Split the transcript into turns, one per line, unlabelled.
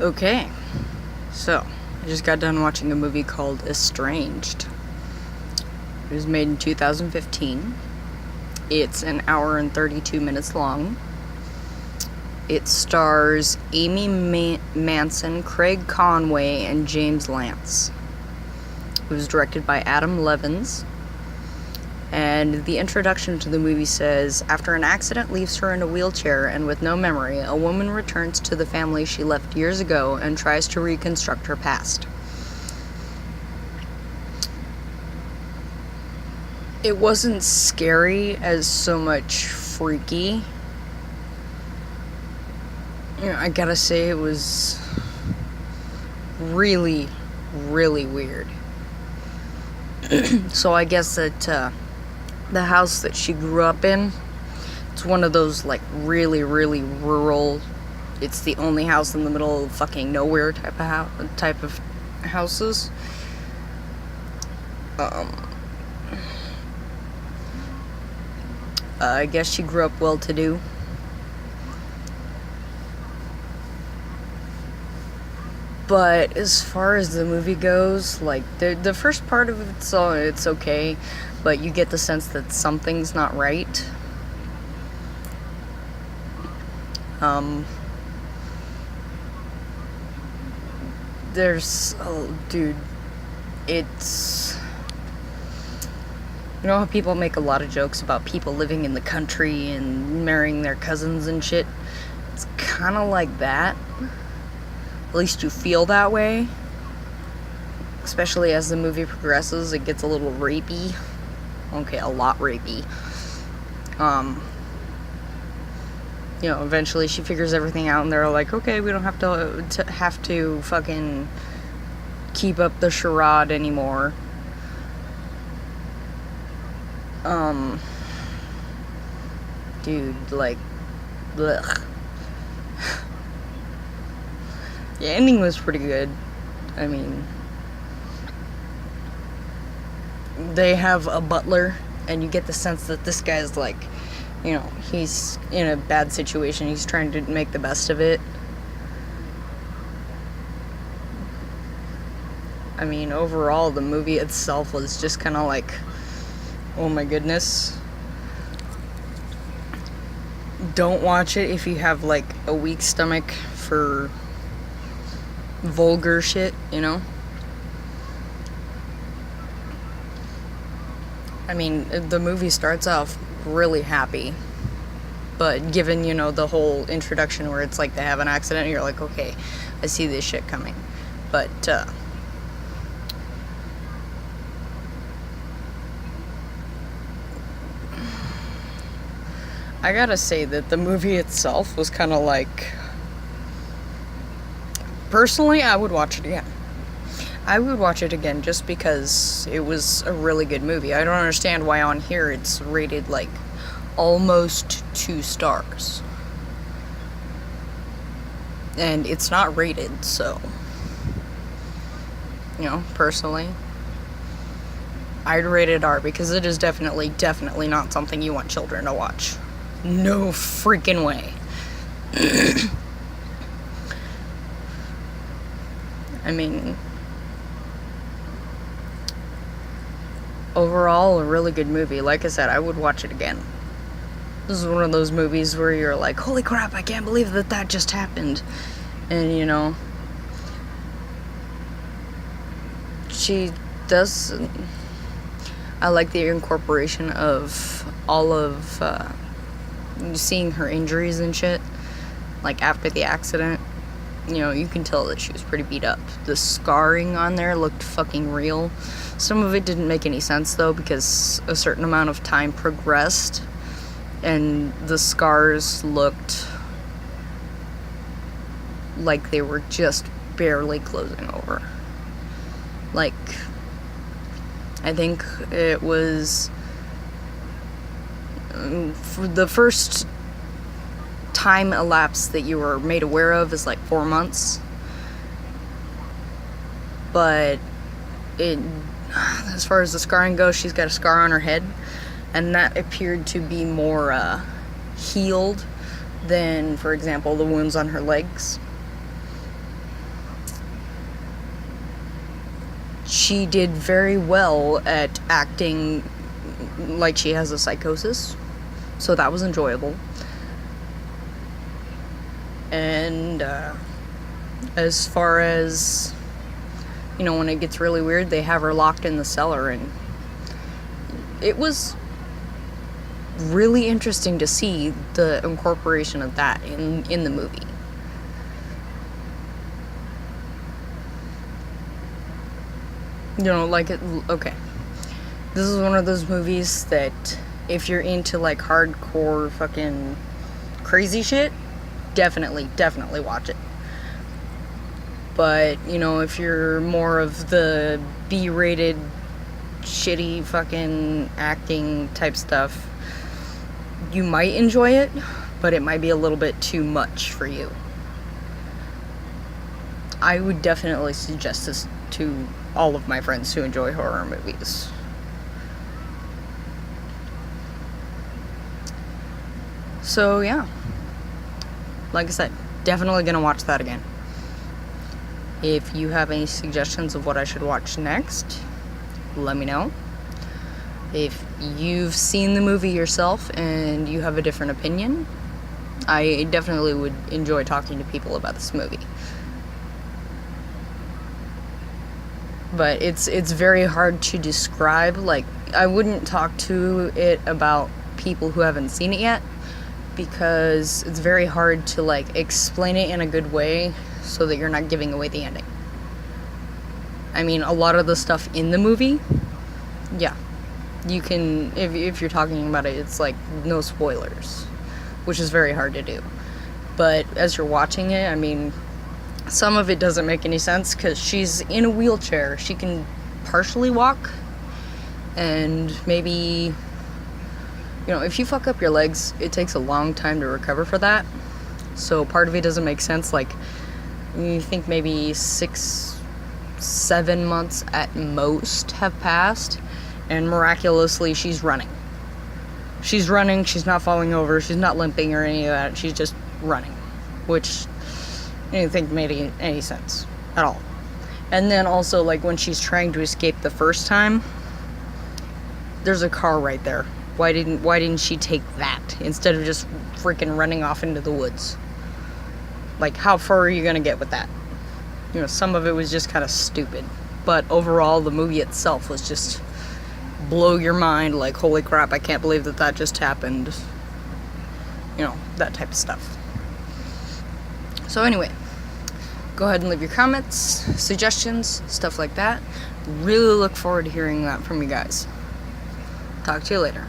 Okay, so I just got done watching a movie called Estranged. It was made in 2015. It's an hour and 32 minutes long. It stars Amy Manson, Craig Conway, and James Lance. It was directed by Adam Levins. And the introduction to the movie says, after an accident leaves her in a wheelchair and with no memory, a woman returns to the family she left years ago and tries to reconstruct her past. It wasn't scary as so much freaky. I gotta say, it was really, really weird. So I guess that the house that she grew up in, it's one of those like really, really rural, it's the only house in the middle of fucking nowhere type of houses. I guess she grew up well-to-do. But as far as the movie goes, like, the first part of it's okay, but you get the sense that something's not right. It's... You know how people make a lot of jokes about people living in the country and marrying their cousins and shit? It's kind of like that. At least you feel that way. Especially as the movie progresses, it gets a little rapey. Okay, a lot rapey. Eventually she figures everything out and they're like, okay, we don't have to fucking keep up the charade anymore. Dude, like, blech. The ending was pretty good. I mean, they have a butler, and you get the sense that this guy's like, he's in a bad situation. He's trying to make the best of it. I mean, overall, the movie itself was just kind of like, oh my goodness. Don't watch it if you have, like, a weak stomach for vulgar shit, I mean, the movie starts off really happy, but given, the whole introduction where it's like they have an accident, you're like, okay, I see this shit coming. But, I gotta say that the movie itself was kind of like... Personally, I would watch it again. I would watch it again just because it was a really good movie. I don't understand why on here it's rated like almost 2 stars. And it's not rated, so... personally, I'd rate it R because it is definitely not something you want children to watch. No freaking way. I mean, overall, a really good movie. Like I said, I would watch it again. This is one of those movies where you're like, holy crap, I can't believe that just happened. And, she does... I like the incorporation of all of, seeing her injuries and shit, like after the accident. You can tell that she was pretty beat up. The scarring on there looked fucking real. Some of it didn't make any sense, though, because a certain amount of time progressed, and the scars looked like they were just barely closing over. Like, I think it was... for the first time elapse that you were made aware of is like 4 months, but as far as the scarring goes, she's got a scar on her head, and that appeared to be more healed than, for example, the wounds on her legs. she did very well at acting like she has a psychosis, so that was enjoyable. And as far as, you know, when it gets really weird, they have her locked in the cellar, and it was really interesting to see the incorporation of that in the movie. You know, like, okay, this is one of those movies that if you're into, like, hardcore fucking crazy shit, definitely watch it. But, you know, if you're more of the B-rated, shitty fucking acting type stuff, you might enjoy it, but it might be a little bit too much for you. I would definitely suggest this to all of my friends who enjoy horror movies. So, yeah. Like I said, definitely gonna watch that again. If you have any suggestions of what I should watch next, let me know. If you've seen the movie yourself and you have a different opinion, I definitely would enjoy talking to people about this movie. But it's very hard to describe. Like, I wouldn't talk to it about people who haven't seen it yet, because it's very hard to, like, explain it in a good way so that you're not giving away the ending. I mean, a lot of the stuff in the movie, yeah, you can, if you're talking about it, it's like no spoilers, which is very hard to do. But as you're watching it, I mean, some of it doesn't make any sense because she's in a wheelchair. She can partially walk, and maybe, you know, if you fuck up your legs, it takes a long time to recover for that. So part of it doesn't make sense. Like, you think maybe 6-7 months at most have passed, and miraculously she's running. She's running, she's not falling over, she's not limping or any of that, she's just running, which I didn't think made any sense at all. And then also, like, when she's trying to escape the first time, there's a car right there. Why didn't she take that instead of just freaking running off into the woods? Like, how far are you gonna get with that? You know, some of it was just kind of stupid. But overall, the movie itself was just blow your mind, like, holy crap, I can't believe that just happened. You know, that type of stuff. So anyway, go ahead and leave your comments, suggestions, stuff like that. Really look forward to hearing that from you guys. Talk to you later.